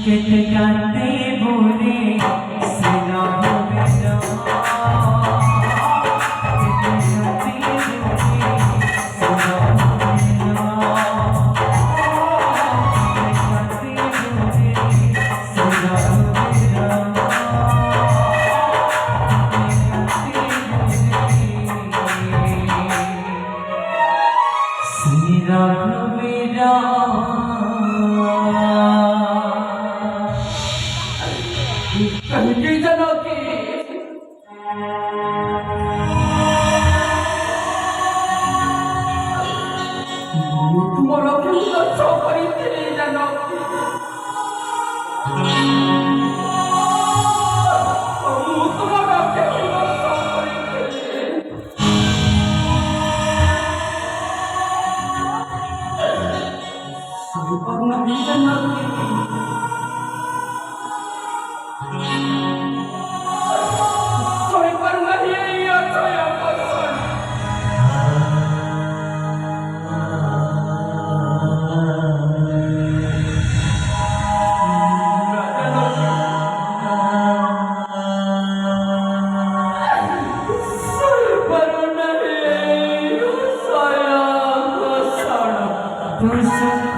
কেটে কাটে ভরে সেরা হবে না কেটে কাটে ভরে সেরা হবে না কেটে কাটে ভরে সেরা হবে না শ্রী রাঘবেরা कहीं जनों की तुम्हारा क्यों अच्छा परी तेरे जनों की तुम्हारा क्यों अच्छा परी तेरे सुपर नदी जनों की soy पर नहीं आता या पसंद soy पर नहीं saya पसंद